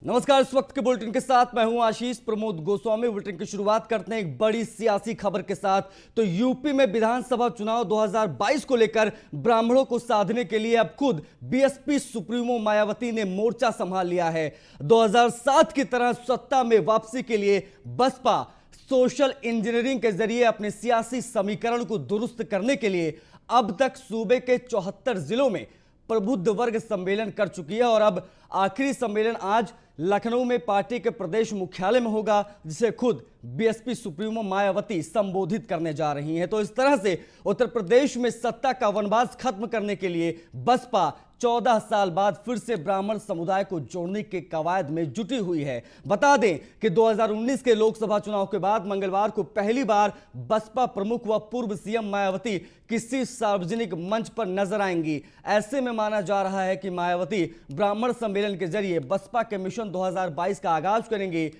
नमस्कार। इस वक्त के बुलेटिन के साथ मैं हूं आशीष प्रमोद गोस्वामी। बुलेटिन की शुरुआत करते हैं एक बड़ी सियासी खबर के साथ। तो यूपी में विधानसभा चुनाव 2022 को लेकर ब्राह्मणों को साधने के लिए अब खुद बीएसपी सुप्रीमो मायावती ने मोर्चा संभाल लिया है। 2007 की तरह सत्ता में वापसी के लिए बसपा सोशल इंजीनियरिंग के जरिए अपने सियासी समीकरण को दुरुस्त करने के लिए अब तक सूबे के 74 जिलों में प्रबुद्ध वर्ग सम्मेलन कर चुकी है और अब आखिरी सम्मेलन आज लखनऊ में पार्टी के प्रदेश मुख्यालय में होगा, जिसे खुद बीएसपी सुप्रीमो मायावती संबोधित करने जा रही हैं। तो इस तरह से उत्तर प्रदेश में सत्ता का वनवास खत्म करने के लिए बसपा 14 साल बाद फिर से ब्राह्मण समुदाय को जोड़ने के कवायद में जुटी हुई है। बता दें कि 2019 के लोकसभा चुनाव के बाद मंगलवार को पहली बार बसपा प्रमुख व पूर्व सीएम मायावती किसी सार्वजनिक मंच पर नजर आएंगी। ऐसे में माना जा रहा है कि मायावती ब्राह्मण सम्मेलन के जरिए बसपा के मिशन 2022 का आगाज करेंगे।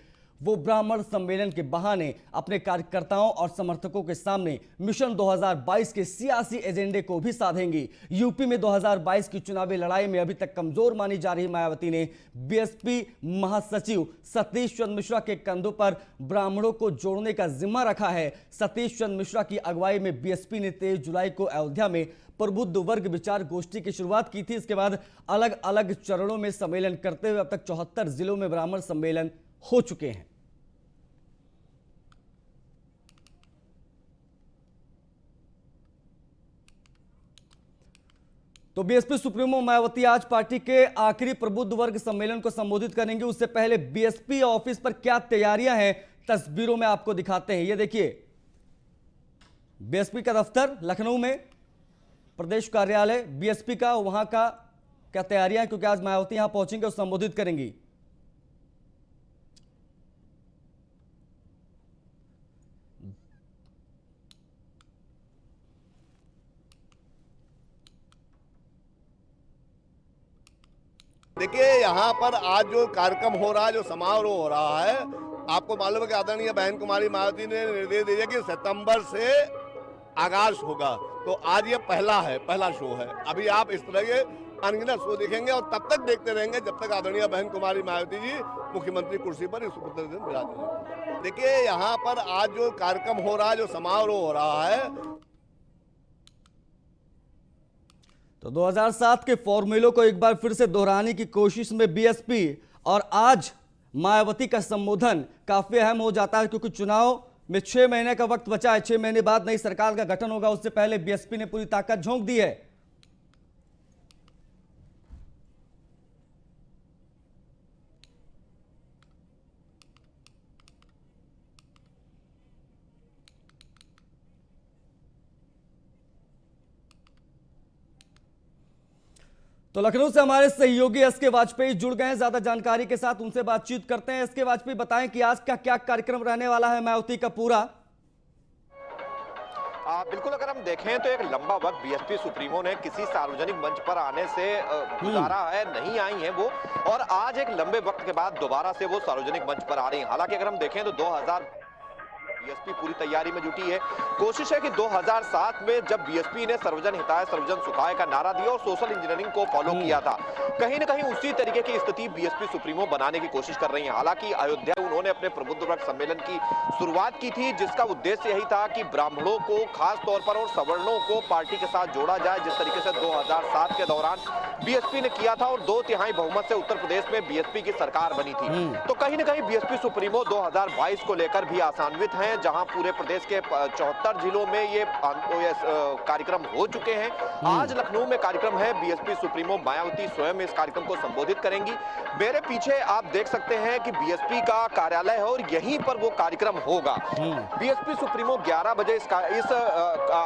वो ब्राह्मण सम्मेलन के बहाने अपने कार्यकर्ताओं और समर्थकों के सामने मिशन 2022 के सियासी एजेंडे को भी साधेंगी। यूपी में 2022 की चुनावी लड़ाई में अभी तक कमजोर मानी जा रही मायावती ने बीएसपी महासचिव सतीश चंद्र मिश्रा के कंधों पर ब्राह्मणों को जोड़ने का जिम्मा रखा है। सतीश चंद्र मिश्रा की अगुवाई में बीएसपी ने 23 जुलाई को अयोध्या में प्रबुद्ध वर्ग विचार गोष्ठी की शुरुआत की थी। इसके बाद अलग अलग चरणों में सम्मेलन करते हुए अब तक 74 जिलों में ब्राह्मण सम्मेलन हो चुके हैं। तो बीएसपी सुप्रीमो मायावती आज पार्टी के आखिरी प्रबुद्ध वर्ग सम्मेलन को संबोधित करेंगे। उससे पहले बीएसपी ऑफिस पर क्या तैयारियां हैं, तस्वीरों में आपको दिखाते हैं। ये देखिए, बीएसपी का दफ्तर लखनऊ में, प्रदेश कार्यालय बीएसपी का, वहां का क्या तैयारियां हैं, क्योंकि आज मायावती यहां पहुंचेंगे और संबोधित करेंगी। देखिए, यहाँ पर आज जो कार्यक्रम हो रहा है, जो समारोह हो रहा है, आपको मालूम है कि आदरणीय बहन कुमारी मायावती ने निर्देश दिया कि सितंबर से आगाज होगा। तो आज ये पहला शो है। अभी आप इस तरह के अनगिनत शो देखेंगे और तब तक देखते रहेंगे जब तक आदरणीय बहन कुमारी मायावती जी मुख्यमंत्री कुर्सी पर इस विराजमान हैं। देखिए, यहाँ पर आज जो कार्यक्रम हो रहा है, जो समारोह हो रहा है, तो 2007 के फॉर्मूलों को एक बार फिर से दोहराने की कोशिश में बीएसपी और आज मायावती का संबोधन काफी अहम हो जाता है, क्योंकि चुनाव में 6 महीने का वक्त बचा है। 6 महीने बाद नई सरकार का गठन होगा। उससे पहले बीएसपी ने पूरी ताकत झोंक दी है। तो लखनऊ से हमारे सहयोगी एसके वाजपेयी जुड़ गए हैं ज्यादा जानकारी के साथ, उनसे बातचीत करते हैं। एसके वाजपेयी, बताएं कि आज का क्या कार्यक्रम रहने वाला है मायावती का पूरा? बिल्कुल, अगर हम देखें तो एक लंबा वक्त बीएसपी सुप्रीमो ने किसी सार्वजनिक मंच पर आने से गुजारा है, नहीं आई हैं वो, और आज एक लंबे वक्त के बाद दोबारा से वो सार्वजनिक मंच पर आ रही हैं। हालांकि अगर हम देखें तो बीएसपी पूरी तैयारी में जुटी है। कोशिश है कि 2007 में जब बीएसपी ने सर्वजन हिताय सर्वजन सुखाय का नारा दिया और सोशल इंजीनियरिंग को फॉलो किया था, कहीं ना कहीं उसी तरीके की स्थिति बीएसपी सुप्रीमो बनाने की कोशिश कर रही है। हालांकि अयोध्या उन्होंने अपने प्रबुद्ध वर्ग सम्मेलन की शुरुआत की थी, जिसका उद्देश्य यही था कि ब्राह्मणों को खास तौर पर और सवर्णों को पार्टी के साथ जोड़ा जाए, जिस तरीके से 2007 के दौरान बीएसपी ने किया था और 2/3 बहुमत से उत्तर प्रदेश में बीएसपी की सरकार बनी थी। तो कहीं ना कहीं बीएसपी सुप्रीमो 2022 को लेकर भी आशान्वित हैं, जहां पूरे प्रदेश के 74 जिलों में ये कार्यक्रम हो चुके हैं। आज लखनऊ में कार्यक्रम है, बीएसपी सुप्रीमो मायावती स्वयं इस कार्यक्रम को संबोधित करेंगी। मेरे पीछे आप देख सकते हैं कि बीएसपी का कार्यालय है और यहीं पर वो कार्यक्रम होगा। बीएसपी सुप्रीमो 11 बजे इस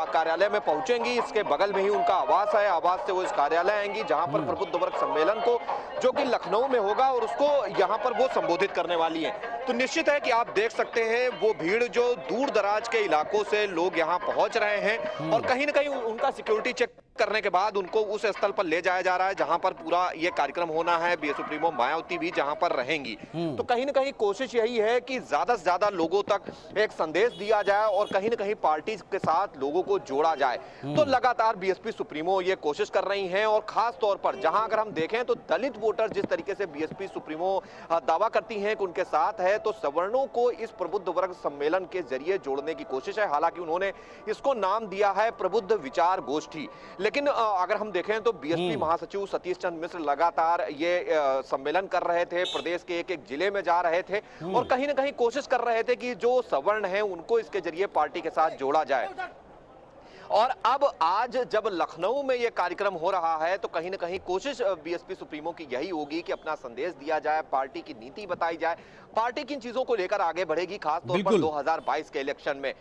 कार्यालय में पहुंचेंगी। इसके बगल में ही उनका आवास है, आवास से वो इस कार्यालय आएंगी, जहां पर प्रबुद्ध वर्ग सम्मेलन को, जो कि लखनऊ में होगा, और उसको यहां पर वो संबोधित करने वाली है। तो निश्चित है कि आप देख सकते हैं वो भीड़ जो दूर दराज के इलाकों से लोग यहां पहुंच रहे हैं और कहीं ना कहीं उनका सिक्योरिटी चेक करने के बाद उनको उस स्थल पर ले जाया जा रहा है जहां पर पूरा ये कार्यक्रम होना है। बीएस सुप्रीमो मायावती भी जहां पर रहेंगी। तो कहीं ना कहीं कोशिश यही है कि ज्यादा से ज्यादा लोगों तक एक संदेश दिया जाए और कहीं ना कहीं पार्टी के साथ लोगों को जोड़ा जाए। तो लगातार बीएसपी सुप्रीमो ये कोशिश कर रही हैं और खास तौर पर जहां अगर हम देखें तो दलित वोटर जिस तरीके से बीएसपी सुप्रीमो दावा करती हैं कि उनके साथ है, तो सवर्णों को इस प्रबुद्ध वर्ग सम्मेलन के जरिए जोड़ने की कोशिश है। हालांकि उन्होंने इसको नाम दिया है प्रबुद्ध विचार गोष्ठी। लेकिन अगर हम देखें तो बीएसपी महासचिव सतीश चंद्र मिश्र लगातार ये सम्मेलन कर रहे थे, प्रदेश के एक एक जिले में जा रहे थे और कहीं ना कहीं कोशिश कर रहे थे कि जो सवर्ण हैं उनको इसके जरिए पार्टी के साथ जोड़ा जाए। और अब आज जब लखनऊ में यह कार्यक्रम हो रहा है तो कहीं ना कहीं कोशिश बीएसपी सुप्रीमो की यही होगी कि अपना संदेश दिया जाए, पार्टी की नीति बताई जाए, पार्टी किन चीजों को लेकर आगे बढ़ेगी, खासतौर पर 2022 के इलेक्शन में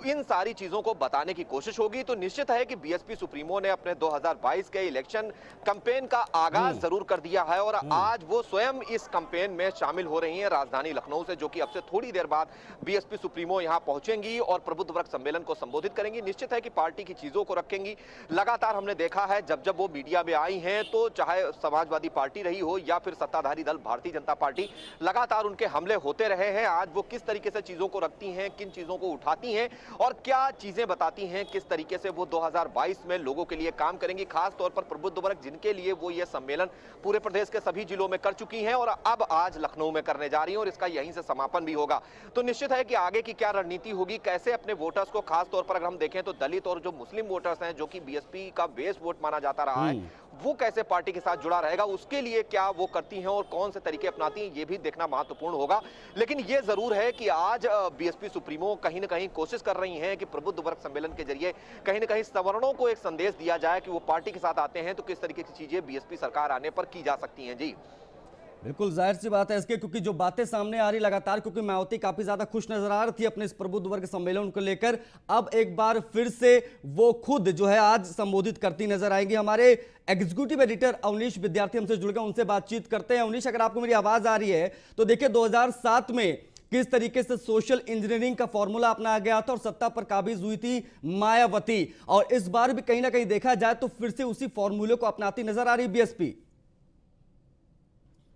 इन सारी चीजों को बताने की कोशिश होगी। तो निश्चित है कि बीएसपी सुप्रीमो ने अपने 2022 के इलेक्शन कैंपेन का आगाज जरूर कर दिया है और आज वो स्वयं इस कैंपेन में शामिल हो रही हैं राजधानी लखनऊ से, जो कि अब से थोड़ी देर बाद बीएसपी सुप्रीमो यहां पहुंचेंगी और प्रबुद्ध वर्ग सम्मेलन को संबोधित करेंगी। निश्चित है कि पार्टी की चीजों को रखेंगी। लगातार हमने देखा है जब जब वो मीडिया में आई हैं तो चाहे समाजवादी पार्टी रही हो या फिर सत्ताधारी दल भारतीय जनता पार्टी, लगातार उनके हमले होते रहे हैं। आज वो किस तरीके से चीजों को रखती हैं, किन चीजों को उठाती हैं और क्या चीजें बताती हैं, किस तरीके से वो 2022 में लोगों के लिए काम करेंगी, खास तौर पर प्रबुद्ध वर्ग जिनके लिए वो ये सम्मेलन पूरे प्रदेश के सभी जिलों में कर चुकी हैं और अब आज लखनऊ में करने जा रही हैं और इसका यहीं से समापन भी होगा। तो निश्चित है कि आगे की क्या रणनीति होगी, कैसे अपने वोटर्स को, खास तौर पर अगर हम देखें तो दलित और जो मुस्लिम वोटर्स हैं जो कि बीएसपी का बेस वोट माना जाता रहा है, वो कैसे पार्टी के साथ जुड़ा रहेगा, उसके लिए क्या वो करती हैं और कौन से तरीके अपनाती हैं, ये भी देखना महत्वपूर्ण होगा। लेकिन ये जरूर है कि आज बीएसपी सुप्रीमो कहीं ना कहीं कोशिश कर रही हैं कि प्रबुद्ध वर्ग सम्मेलन के जरिए कहीं ना कहीं सवर्णों को एक संदेश दिया जाए कि वो पार्टी के साथ आते हैं तो किस तरीके की चीजें बीएसपी सरकार आने पर की जा सकती हैं। जी बिल्कुल जाहिर सी बात है इसके, क्योंकि जो बातें सामने आ रही लगातार, क्योंकि मायावती काफी ज्यादा खुश नजर आ रही थी अपने इस प्रबुद्ध वर्ग सम्मेलन को लेकर, अब एक बार फिर से वो खुद जो है आज संबोधित करती नजर आएंगी। हमारे एग्जीक्यूटिव एडिटर अवनीश विद्यार्थी हमसे जुड़ गए, उनसे बातचीत करते हैं। अवनीश, अगर आपको मेरी आवाज आ रही है तो देखिए 2007 में किस तरीके से सोशल इंजीनियरिंग का फॉर्मूला अपनाया गया था और सत्ता पर काबिज हुई थी मायावती, और इस बार भी कहीं ना कहीं देखा जाए तो फिर से उसी फॉर्मूले को अपनाती नजर आ रही बीएसपी।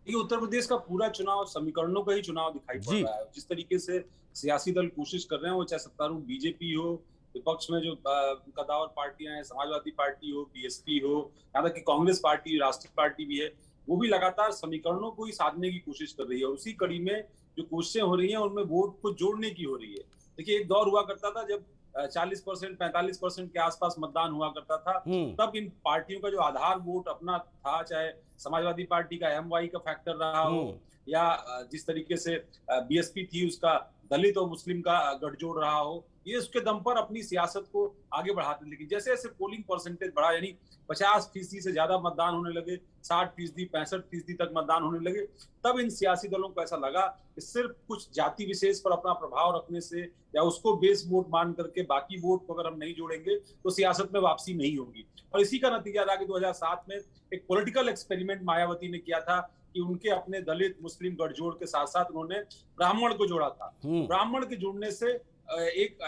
ये उत्तर प्रदेश का पूरा चुनाव समीकरणों का ही चुनाव दिखाई पड़ रहा है। जिस तरीके से सियासी दल कोशिश कर रहे हैं, वो चाहे सत्तारूढ़ बीजेपी हो, विपक्ष में जो कदावर पार्टियां हैं, समाजवादी पार्टी हो, बीएसपी हो, यहाँ तक कि कांग्रेस पार्टी, राष्ट्रीय पार्टी भी है, वो भी लगातार समीकरणों को ही साधने की कोशिश कर रही है। उसी कड़ी में जो कोशिशें हो रही हैं उनमें वोट को जोड़ने की हो रही है। देखिए, एक दौर हुआ करता था जब 40% 45% के आसपास मतदान हुआ करता था, तब इन पार्टियों का जो आधार वोट अपना था, चाहे समाजवादी पार्टी का एमवाई का फैक्टर रहा हो या जिस तरीके से बीएसपी थी उसका दलित और मुस्लिम का गठजोड़ रहा हो, ये उसके दम पर अपनी सियासत को आगे बढ़ाते। लेकिन जैसे जैसे पोलिंग परसेंटेज बढ़ा, यानी 50% से ज्यादा मतदान होने लगे, 60%, 65% तक मतदान होने लगे, तब इन सियासी दलों को ऐसा लगा कि सिर्फ कुछ जाति विशेष पर अपना प्रभाव रखने से या उसको बेस वोट मान करके बाकी वोट को अगर हम नहीं जोड़ेंगे तो सियासत में वापसी नहीं होगी। और इसी का नतीजा था कि 2007 में एक पॉलिटिकल एक्सपेरिमेंट मायावती ने किया था कि उनके अपने दलित मुस्लिम गठजोड़ के साथ साथ उन्होंने ब्राह्मण को जोड़ा था। ब्राह्मण के जुड़ने से एक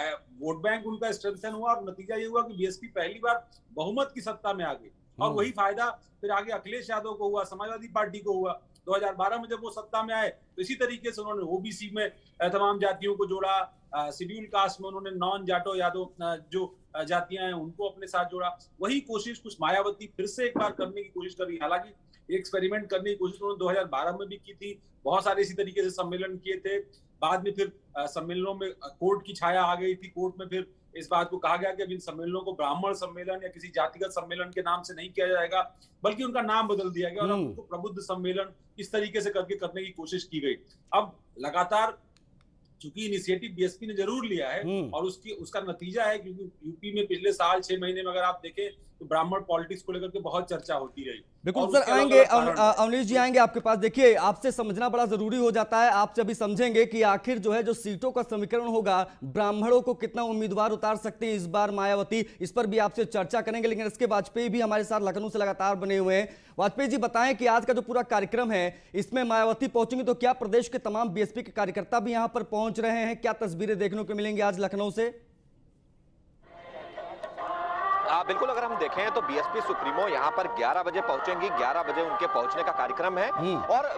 वोट बैंक उनका स्ट्रेंथन हुआ और नतीजा ये हुआ कि बीएसपी पहली बार बहुमत की सत्ता में आ गई। और वही फायदा फिर आगे अखिलेश यादव को हुआ, समाजवादी पार्टी को हुआ। 2012 में जब वो सत्ता में आए तो इसी तरीके से उन्होंने ओबीसी में तमाम जातियों को जोड़ा, शेड्यूल कास्ट में उन्होंने नॉन जाटो यादव जो जातियां हैं उनको अपने साथ जोड़ा। वही कोशिश कुछ मायावती फिर से एक बार करने की कोशिश कर रही है। हालांकि एक्सपेरिमेंट करने की कोशिश उन्होंने 2012 में भी की थी, बहुत सारे इसी तरीके से सम्मेलन किए थे। बाद में फिर सम्मेलनों में कोर्ट की छाया आ गई थी, कोर्ट में फिर इस बात को कहा गया कि अब इन सम्मेलनों को ब्राह्मण सम्मेलन या किसी जातिगत सम्मेलन के नाम से नहीं किया जाएगा, बल्कि उनका नाम बदल दिया गया और अब उनको प्रबुद्ध सम्मेलन इस तरीके से करके करने की कोशिश की गई। अब लगातार चूंकि इनिशिएटिव बीएसपी ने जरूर लिया है और उसका नतीजा है, क्योंकि यूपी में पिछले साल 6 महीने में अगर आप देखें तो ब्राह्मण पॉलिटिक्स को लेकर के बहुत चर्चा होती रही। बिल्कुल सर, आएंगे अवनीश जी, आएंगे आपके पास। देखिए, आपसे समझना बड़ा जरूरी हो जाता है, आपसे अभी समझेंगे कि आखिर जो है जो सीटों का समीकरण होगा, ब्राह्मणों को कितना उम्मीदवार उतार सकते हैं इस बार मायावती, इस पर भी आपसे चर्चा करेंगे। लेकिन इसके वाजपेयी भी हमारे साथ लखनऊ से लगातार बने हुए हैं। वाजपेयी जी, बताएं कि आज का जो पूरा कार्यक्रम है इसमें मायावती पहुंचेंगे तो क्या प्रदेश के तमाम बीएसपी के कार्यकर्ता भी यहां पर पहुंच रहे हैं? क्या तस्वीरें देखने को मिलेंगी आज लखनऊ से? बिल्कुल, अगर हम देखें तो बीएसपी सुप्रीमो यहाँ पर 11 बजे पहुंचेंगी। 11 बजे उनके पहुंचने का कार्यक्रम है और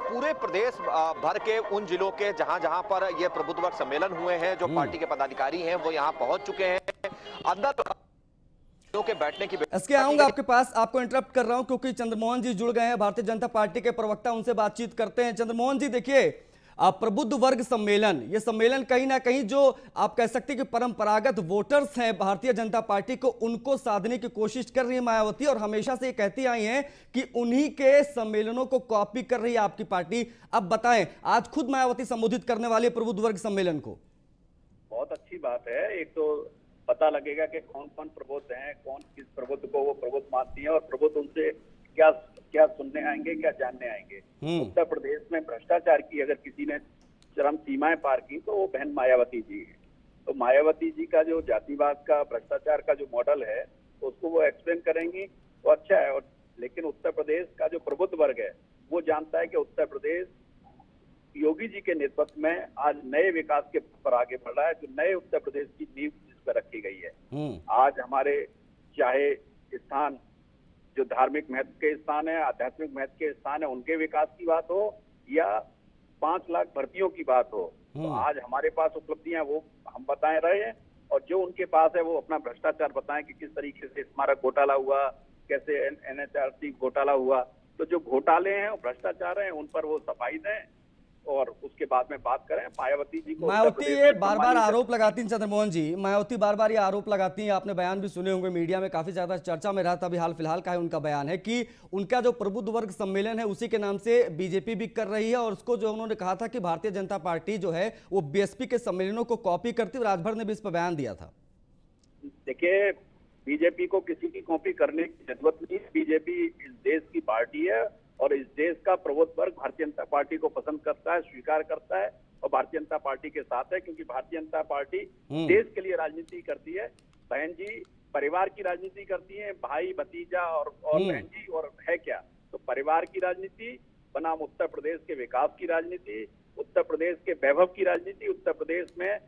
पूरे प्रदेश भर के उन जिलों के जहां पर ये प्रबुद्ध वर्ग सम्मेलन हुए हैं, जो पार्टी के पदाधिकारी हैं वो यहाँ पहुंच चुके हैं। अंदर के बैठने की इसके आऊंगा आपके पास, आपको इंटरप्ट कर रहा हूं क्योंकि चंद्रमोहन जी जुड़ गए हैं, भारतीय जनता पार्टी के प्रवक्ता, उनसे बातचीत करते हैं। चंद्रमोहन जी देखिए, प्रबुद्ध वर्ग सम्मेलन, ये सम्मेलन कहीं ना कहीं जो आप कह सकते हैं कि परंपरागत वोटर्स हैं भारतीय जनता पार्टी को, उनको साधने की कोशिश कर रही है मायावती, और हमेशा से ये कहती आई हैं कि उन्हीं के सम्मेलनों को कॉपी कर रही है आपकी पार्टी। अब बताएं, आज खुद मायावती संबोधित करने वाली है प्रबुद्ध वर्ग सम्मेलन को। बहुत अच्छी बात है। एक तो पता लगेगा कि कौन कौन प्रबुद्ध हैं, कौन किस प्रबुद्ध को वो प्रबुद्ध मानती है और प्रबुद्ध उनसे क्या क्या सुनने आएंगे, क्या जानने आएंगे। उत्तर प्रदेश में भ्रष्टाचार की अगर किसी ने चरम सीमाएं पार की तो वो बहन मायावती जी है। तो मायावती जी का जो जातिवाद का, भ्रष्टाचार का जो मॉडल है उसको वो एक्सप्लेन करेंगी तो अच्छा है। और लेकिन उत्तर प्रदेश का जो प्रबुद्ध वर्ग है वो जानता है कि उत्तर प्रदेश योगी जी के नेतृत्व में आज नए विकास के पर आगे बढ़ रहा है, जो नए उत्तर प्रदेश की नींव जिस पर रखी गई है। आज हमारे चाहे स्थान जो धार्मिक महत्व के स्थान है, आध्यात्मिक महत्व के स्थान है, उनके विकास की बात हो या 5 लाख भर्तियों की बात हो, तो आज हमारे पास उपलब्धियां वो हम बताए रहे हैं, और जो उनके पास है वो अपना भ्रष्टाचार बताएं कि किस तरीके से स्मारक घोटाला हुआ, कैसे एनएचआरसी घोटाला हुआ। तो जो घोटाले हैं, भ्रष्टाचार हैं, उन पर वो सफाई दें और उसके बाद में बात करें। मायावती जी को, मायावती ये बार बार आरोप लगाती हैं, चंद्रमोहन जी, मायावती बार बार ये आरोप लगाती हैं, आपने बयान भी सुने होंगे, मीडिया में काफी ज्यादा चर्चा में रहा था। अभी हाल फिलहाल का है उनका बयान है कि उनका जो प्रबुद्ध वर्ग सम्मेलन है उसी के नाम से बीजेपी भी कर रही है, और उसको जो उन्होंने कहा था कि भारतीय जनता पार्टी जो है वो बीएसपी के सम्मेलनों को कॉपी करती है, राजभर ने भी इस पर बयान दिया था। देखिए, बीजेपी को किसी की कॉपी करने की जरूरत नहीं। बीजेपी इस देश की पार्टी है और इस देश का प्रबुद्ध वर्ग भारतीय जनता पार्टी को पसंद करता है, स्वीकार करता है और भारतीय जनता पार्टी के साथ है, क्योंकि भारतीय जनता पार्टी देश के लिए राजनीति करती है। बहन जी परिवार की राजनीति करती है, भाई भतीजा और बहन जी, और है क्या, तो परिवार की राजनीति बनाम उत्तर प्रदेश के विकास की राजनीति, उत्तर प्रदेश के वैभव की राजनीति, उत्तर प्रदेश में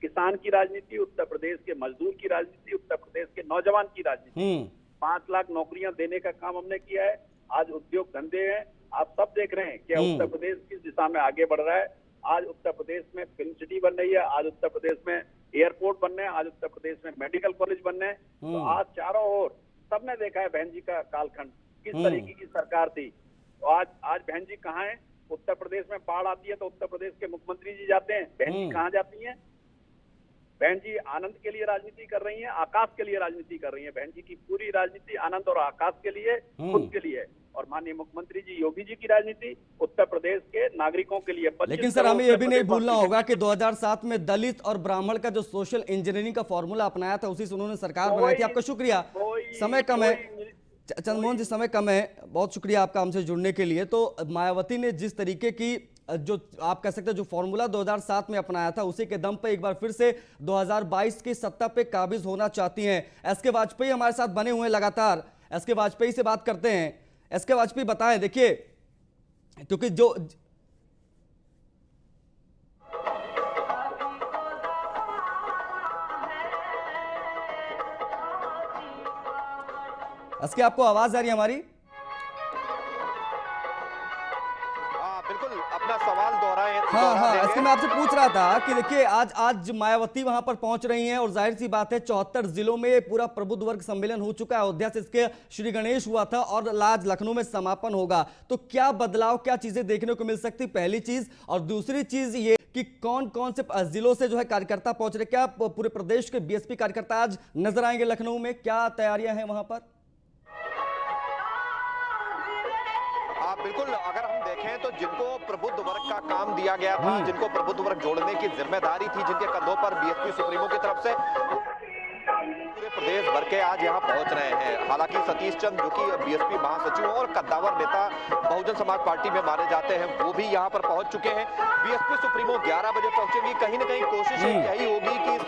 किसान की राजनीति, उत्तर प्रदेश के मजदूर की राजनीति, उत्तर प्रदेश के नौजवान की राजनीति। 5 लाख नौकरियां देने का काम हमने किया है। आज उद्योग धंधे हैं, आप सब देख रहे हैं कि उत्तर प्रदेश किस दिशा में आगे बढ़ रहा है। आज उत्तर प्रदेश में फिल्म सिटी बन रही है, आज उत्तर प्रदेश में एयरपोर्ट बनने हैं, आज उत्तर प्रदेश में मेडिकल कॉलेज बनने हैं। तो आज चारों ओर सबने देखा है बहन जी का कालखंड किस तरीके की सरकार थी। तो आज बहन जी कहाँ है? उत्तर प्रदेश में बाढ़ आती है तो उत्तर प्रदेश के मुख्यमंत्री जी जाते हैं, बहन जी कहाँ जाती हैं? बहन जी आनंद के लिए राजनीति कर रही हैं, आकाश के लिए राजनीति कर रही हैं। बहन जी की पूरी राजनीति आनंद और आकाश के लिए, खुद के लिए। और माननीय मुख्यमंत्री जी योगी जी की राजनीति उत्तर प्रदेश के नागरिकों के लिए। लेकिन सर हमें यह भी नहीं भूलना होगा कि 2007 में दलित और ब्राह्मण का जो सोशल इंजीनियरिंग का फॉर्मूला अपनाया था, उसी से उन्होंने सरकार बनाई थी। आपका शुक्रिया, समय कम है चंद्रमोहन जी, समय कम है, बहुत शुक्रिया आपका हमसे जुड़ने के लिए। तो मायावती ने जिस तरीके की जो आप कह सकते हैं जो फॉर्मूला 2007 में अपनाया था, उसी के दम पे एक बार फिर से 2022 की सत्ता पे काबिज होना चाहती हैं। एसके वाजपेयी हमारे साथ बने हुए हैं लगातार, एसके वाजपेयी से बात करते हैं। एसके वाजपेयी बताएं, देखिए क्योंकि जो एसके आपको आवाज आ रही है हमारी? बिल्कुल, अपना सवाल दोहराएं। हाँ, इसके मैं आपसे पूछ रहा था कि देखिए आज मायावती वहां पर पहुंच रही हैं और जाहिर सी बात है 74 जिलों में पूरा प्रबुद्ध वर्ग सम्मेलन हो चुका है। अयोध्या से इसके श्री गणेश हुआ था और आज लखनऊ में समापन होगा। तो क्या बदलाव, क्या चीजें देखने को मिल सकती, पहली चीज। और दूसरी चीज ये कि कौन कौन से जिलों से जो है कार्यकर्ता पहुंच रहे, क्या पूरे प्रदेश के बीएसपी कार्यकर्ता आज नजर आएंगे लखनऊ में? क्या तैयारियां हैं वहां पर? बिल्कुल, अगर हम देखें तो जिनको प्रबुद्ध वर्ग का काम दिया गया था, जिनको प्रबुद्ध वर्ग जोड़ने की जिम्मेदारी थी, जिनके कंधों पर बीएसपी सुप्रीमो की तरफ से पूरे प्रदेश भर के आज यहाँ पहुंच रहे हैं। हालांकि सतीश चंद्र जो कि बीएसपी महासचिव और कद्दावर नेता बहुजन समाज पार्टी में माने जाते हैं, वो भी यहाँ पर पहुंच चुके हैं। बीएसपी सुप्रीमो 11 बजे पहुंचेंगी। कहीं ना कहीं कोशिश यही होगी कि इस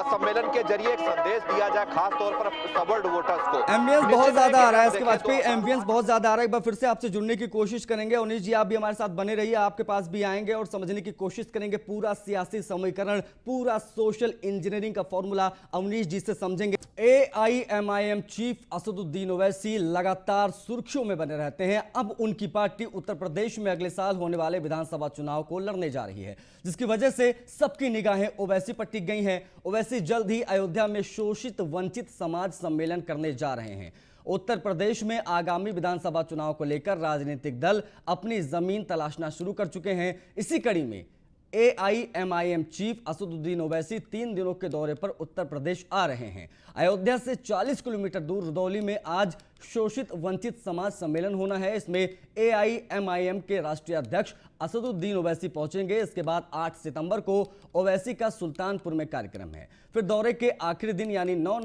सम्मेलन के जरिए एक संदेश दिया जाए, खास तौर पर सबर्ड वोटर्स को। एम्बियंस बहुत ज्यादा आ रहा है इसके वाजपेयी, एम्बियंस बहुत ज्यादा आ रहा है। एक बार फिर से आपसे जुड़ने की कोशिश करेंगे। उन्नीस जी आप भी हमारे साथ बने रहिए, आपके पास भी आएंगे और समझने की कोशिश करेंगे पूरा सियासी समीकरण, पूरा सोशल इंजीनियरिंग का फॉर्मूला अवनीश जी से समझेंगे। जाएंगे। AIMIM चीफ असदुद्दीन ओवैसी लगातार सुर्खियों में बने रहते हैं। अब उनकी पार्टी उत्तर प्रदेश में अगले साल होने वाले विधानसभा चुनाव को लड़ने जा रही है, जिसकी वजह से सबकी निगाहें ओवैसी पर टिक गई हैं। ओवैसी जल्द ही अयोध्या में शोषित वंचित समाज सम्मेलन करने जा रहे हैं। उत्तर प्रदेश में आगामी विधानसभा चुनाव को लेकर राजनीतिक दल अपनी जमीन तलाशना शुरू कर चुके हैं। इसी कड़ी में AIMIM चीफ असदुद्दीन ओवैसी 3 दिनों के दौरे पर उत्तर प्रदेश आ रहे हैं। अयोध्या से 40 किलोमीटर दूर रुदौली में आज शोषित वंचित समाज सम्मेलन होना है। इसमें AIMIM के राष्ट्रीय अध्यक्ष असदुद्दीन ओवैसी पहुंचेंगे। इसके बाद 8 सितंबर को ओवैसी का सुल्तानपुर में कार्यक्रम है। फिर दौरे के आखिरी दिन यानी 9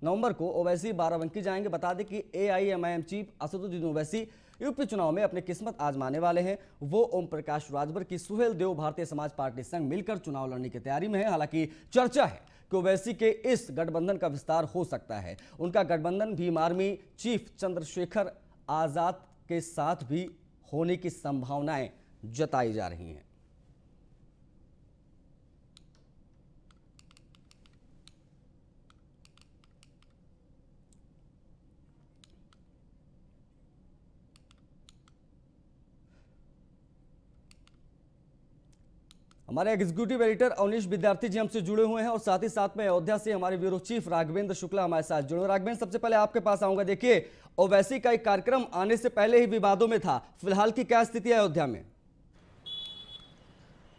नवंबर को ओवैसी बाराबंकी जाएंगे। बता दें कि AIMIM chief Asaduddin Owaisi UP चुनाव में अपनी किस्मत आजमाने वाले हैं। वो ओम प्रकाश राजभर की सुहेल देव भारतीय समाज पार्टी संग मिलकर चुनाव लड़ने की तैयारी में है। हालांकि चर्चा है कि ओवैसी के इस गठबंधन का विस्तार हो सकता है। उनका गठबंधन भीम आर्मी चीफ चंद्रशेखर आजाद के साथ भी होने की संभावनाएं जताई जा रही हैं। हमारे एग्जीक्यूटिव एडिटर अवनीश विद्यार्थी जी हमसे जुड़े हुए हैं और साथ ही साथ में अयोध्या से हमारे ब्यूरो चीफ राघवेंद्र शुक्ला हमारे साथ जुड़े हुए। राघवेंद्र, सबसे पहले आपके पास आऊंगा। देखिए, ओवैसी का एक कार्यक्रम आने से पहले ही विवादों में था, फिलहाल की क्या स्थिति है अयोध्या में?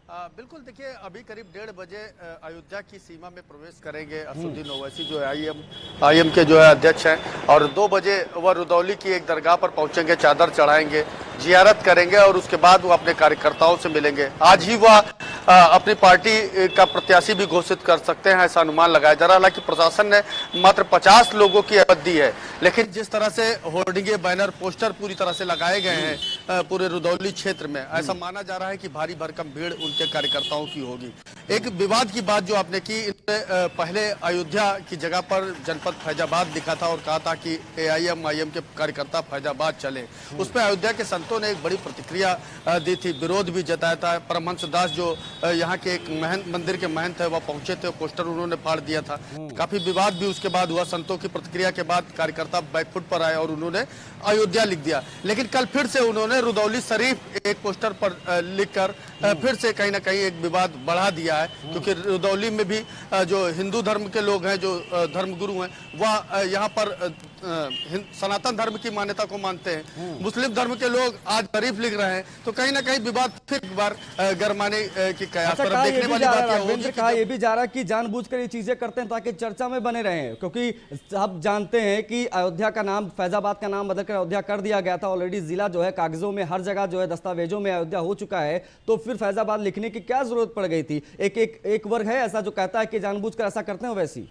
बिल्कुल, देखिए अभी करीब 1:30 बजे अयोध्या की सीमा में प्रवेश करेंगे असदुद्दीन ओवैसी जो AIMIM के जो है अध्यक्ष हैं, और 2 बजे वह रुदौली की एक दरगाह पर पहुंचेंगे, चादर चढ़ाएंगे, जियारत करेंगे और उसके बाद वो अपने कार्यकर्ताओं से मिलेंगे। आज ही वह अपनी पार्टी का प्रत्याशी भी घोषित कर सकते हैं, ऐसा अनुमान लगाया जा रहा है। हालांकि प्रशासन ने मात्र 50 लोगों की अवधि दी है, लेकिन जिस तरह से होर्डिंगे, बैनर, पोस्टर पूरी तरह से लगाए गए हैं पूरे रुदौली क्षेत्र में, ऐसा माना जा रहा है कि भारी भरकम भीड़ उनके कार्यकर्ताओं की होगी। एक विवाद की बात जो आपने की, पहले अयोध्या की जगह पर जनपद फैजाबाद लिखा था और कहा था कि AIMIM के कार्यकर्ता फैजाबाद चले। उस पर अयोध्या के संतों ने एक बड़ी प्रतिक्रिया दी थी, विरोध भी जताया था। परमहंस दास जो यहाँ के एक मंदिर के महंत है, वह पहुंचे थे, पोस्टर उन्होंने फाड़ दिया था। काफी विवाद भी उसके बाद हुआ। संतों की प्रतिक्रिया के बाद कार्यकर्ता बैकफुट पर आए और उन्होंने अयोध्या लिख दिया। लेकिन कल फिर से उन्होंने रुदौली शरीफ एक पोस्टर पर लिखकर फिर से कहीं ना कहीं एक विवाद बढ़ा दिया है, क्योंकि रुदौली में भी जो हिंदू धर्म के लोग हैं, जो धर्मगुरु हैं, वह यहाँ पर सनातन धर्म की मान्यता को मानते हैं। मुस्लिम धर्म के लोग आज शरीफ लिख रहे हैं, तो कहीं ना कहीं विवाद फिर एक बार गरमाने की कयास पर देखने वाली बात होगी। कहा यह भी जा रहा है कि जानबूझकर ये चीजें करते हैं ताकि चर्चा में बने रहे, क्योंकि आप जानते हैं कि अयोध्या का नाम, फैजाबाद का नाम बदलकर अयोध्या कर दिया गया था। ऑलरेडी जिला जो है कागजों में, हर जगह जो है दस्तावेजों में अयोध्या हो चुका है, तो फिर फैजाबाद लिखने की क्या जरूरत पड़ गई थी? एक वर्ग है ऐसा जो कहता है कि जानबूझकर ऐसा करते हैं ओवैसी।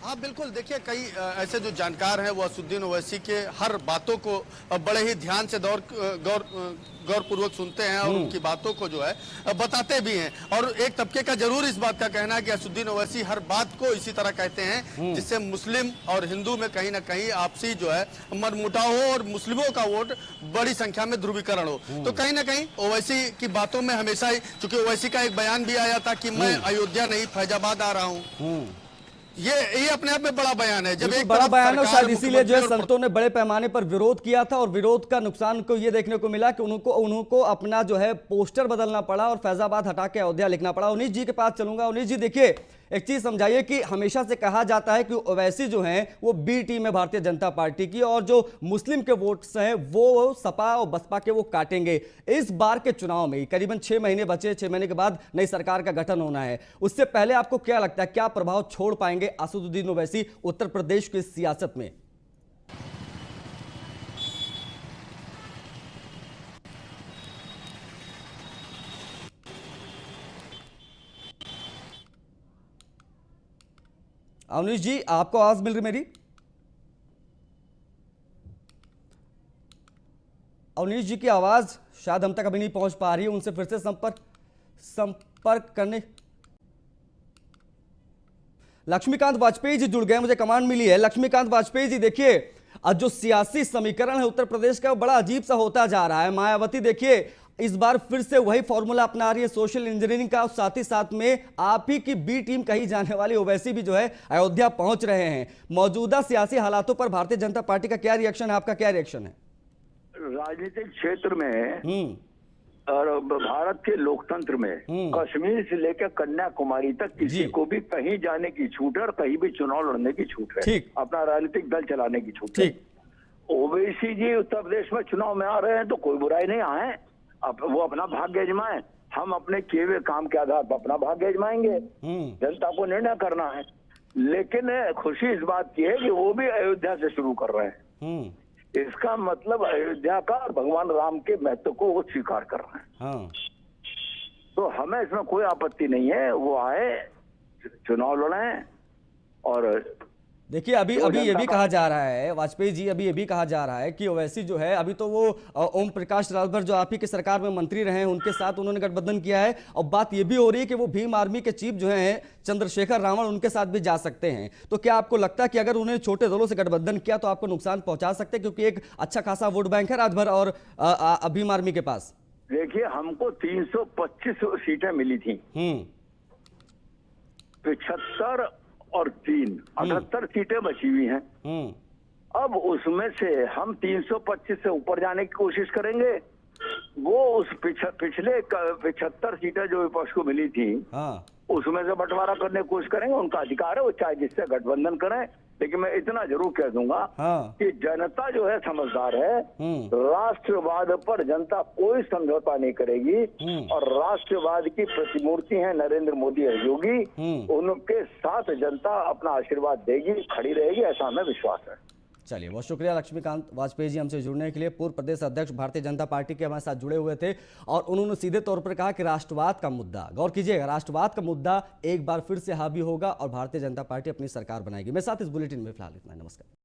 हाँ बिल्कुल, देखिए कई ऐसे जो जानकार हैं वो असदुद्दीन ओवैसी के हर बातों को बड़े ही ध्यान से गौरपूर्वक सुनते हैं और उनकी बातों को जो है बताते भी हैं। और एक तबके का जरूर इस बात का कहना है कि असदुद्दीन ओवैसी हर बात को इसी तरह कहते हैं जिससे मुस्लिम और हिंदू में कहीं ना कहीं आपसी जो है मनमुटाव हो और मुस्लिमों का वोट बड़ी संख्या में ध्रुवीकरण हो। तो कहीं ना कहीं ओवैसी की बातों में हमेशा ही, चूंकि ओवैसी का एक बयान भी आया था कि मैं अयोध्या नहीं फैजाबाद आ रहा हूँ, ये अपने आप में बड़ा बयान है। जब एक बड़ा बयान है, शायद इसीलिए जो है संतों ने बड़े पैमाने पर विरोध किया था और विरोध का नुकसान को ये देखने को मिला कि उनको अपना जो है पोस्टर बदलना पड़ा और फैजाबाद हटा के अयोध्या लिखना पड़ा। उन्नीस जी के पास चलूंगा। उन्नीस जी, देखिए एक चीज समझाइए कि हमेशा से कहा जाता है कि ओवैसी जो हैं वो बी टीम है भारतीय जनता पार्टी की, और जो मुस्लिम के वोट्स हैं वो सपा और बसपा के वो काटेंगे। इस बार के चुनाव में करीबन 6 महीने बचे, 6 महीने के बाद नई सरकार का गठन होना है। उससे पहले आपको क्या लगता है, क्या प्रभाव छोड़ पाएंगे असदुद्दीन ओवैसी उत्तर प्रदेश की सियासत में? अवनीश जी, आपको आवाज मिल रही मेरी? अवनीश जी की आवाज शायद हम तक अभी नहीं पहुंच पा रही है, उनसे फिर से संपर्क करने। लक्ष्मीकांत वाजपेयी जी जुड़ गए, मुझे कमांड मिली है। लक्ष्मीकांत वाजपेयी जी, देखिए जो सियासी समीकरण है उत्तर प्रदेश का वो बड़ा अजीब सा होता जा रहा है। मायावती देखिए इस बार फिर से वही फॉर्मूला अपना रही है सोशल इंजीनियरिंग का, और साथ ही साथ में आप ही की बी टीम कही जाने वाली ओवैसी भी जो है अयोध्या पहुंच रहे हैं। मौजूदा सियासी हालातों पर भारतीय जनता पार्टी का क्या रिएक्शन है, आपका क्या रिएक्शन है? राजनीतिक क्षेत्र में और भारत के लोकतंत्र में कश्मीर से लेकर कन्याकुमारी तक किसी को भी कहीं जाने की छूट है और कहीं भी चुनाव लड़ने की छूट है, अपना राजनीतिक दल चलाने की छूट है। ओवैसी जी उत्तर प्रदेश में चुनाव में आ रहे हैं तो कोई बुराई नहीं, आए वो अपना भाग्य आजमाएं, हम अपने किए हुए काम के आधार पर अपना भाग्य आजमाएंगे, जनता को निर्णय करना है। लेकिन खुशी इस बात की है कि वो भी अयोध्या से शुरू कर रहे हैं, इसका मतलब अयोध्या का और भगवान राम के महत्व को वो स्वीकार कर रहे हैं। तो हमें इसमें कोई आपत्ति नहीं है, वो आए चुनाव लड़ें। और देखिए अभी ये भी कहा जा रहा है, वाजपेयी जी, अभी ये भी कहा जा रहा है कि ओवैसी जो है अभी तो वो ओम प्रकाश राजभर जो आप ही की सरकार में मंत्री रहे हैं उनके साथ उन्होंने गठबंधन किया है, और बात ये भी हो रही है कि वो भीम आर्मी के चीफ जो हैं चंद्रशेखर रावण उनके साथ भी जा सकते हैं। तो क्या आपको लगता है कि अगर उन्होंने छोटे दलों से गठबंधन किया तो आपको नुकसान पहुंचा सकते हैं, क्योंकि एक अच्छा खासा वोट बैंक है राजभर और भीम आर्मी के पास? देखिए हमको 325 सीटें मिली थी, 75 और 3 78 सीटें बची हुई हैं। अब उसमें से हम 325 से ऊपर जाने की कोशिश करेंगे, वो उस पिछले 75 सीटें जो विपक्ष को मिली थी उसमें से बंटवारा करने की कोशिश करेंगे, उनका अधिकार है, वो चाहे जिससे गठबंधन करें। लेकिन मैं इतना जरूर कह दूंगा कि जनता जो है समझदार है, राष्ट्रवाद पर जनता कोई समझौता नहीं करेगी, और राष्ट्रवाद की प्रतिमूर्ति है नरेंद्र मोदी और योगी, उनके साथ जनता अपना आशीर्वाद देगी, खड़ी रहेगी, ऐसा हमें विश्वास है। चलिए बहुत शुक्रिया लक्ष्मीकांत वाजपेयी जी हमसे जुड़ने के लिए। पूर्व प्रदेश अध्यक्ष भारतीय जनता पार्टी के हमारे साथ जुड़े हुए थे, और उन्होंने सीधे तौर पर कहा कि राष्ट्रवाद का मुद्दा, गौर कीजिएगा, राष्ट्रवाद का मुद्दा एक बार फिर से हावी होगा और भारतीय जनता पार्टी अपनी सरकार बनाएगी। मेरे साथ इस बुलेटिन में फिलहाल इतना, नमस्कार।